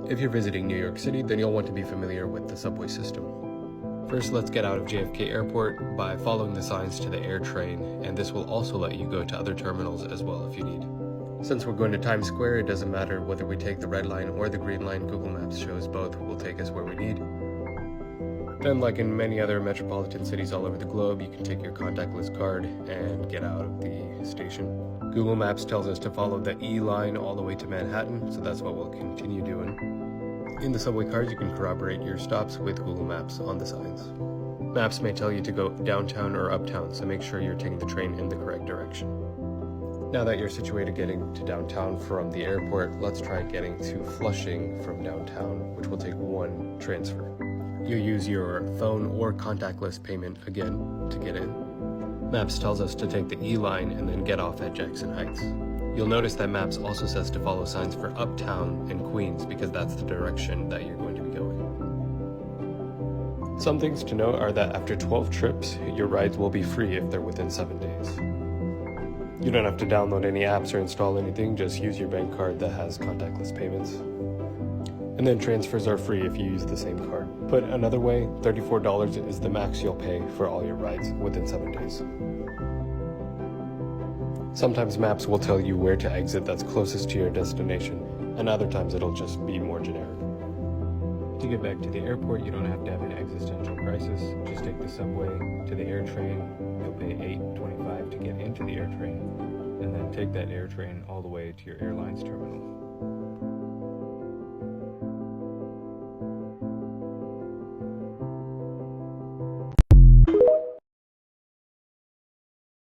If you're visiting New York City, then you'll want to be familiar with the subway system. First, let's get out of JFK Airport by following the signs to the AirTrain, and this will also let you go to other terminals as well if you need. Since we're going to Times Square, it doesn't matter whether we take the red line or the green line. Google Maps shows both will take us where we need. Then, like in many other metropolitan cities all over the globe, you can take your contactless card and get out of the station. Google Maps tells us to follow the E line all the way to Manhattan, so that's what we'll continue doing. In the subway cards, you can corroborate your stops with Google Maps on the signs. Maps may tell you to go downtown or uptown, so make sure you're taking the train in the correct direction. Now that you're situated getting to downtown from the airport, let's try getting to Flushing from downtown, which will take one transfer. You use your phone or contactless payment again to get in. Maps tells us to take the E line and then get off at Jackson Heights. You'll notice that Maps also says to follow signs for Uptown and Queens because that's the direction that you're going to be going. Some things to note are that after 12 trips, your rides will be free if they're within 7 days. You don't have to download any apps or install anything, just use your bank card that has contactless payments. And then transfers are free if you use the same card. Put another way, $34 is the max you'll pay for all your rides within 7 days. Sometimes Maps will tell you where to exit that's closest to your destination, and other times it'll just be more generic. To get back to the airport, you don't have to have an existential crisis. Just take the subway to the AirTrain. You'll pay $8.25 to get into the AirTrain, and then take that AirTrain all the way to your airline's terminal.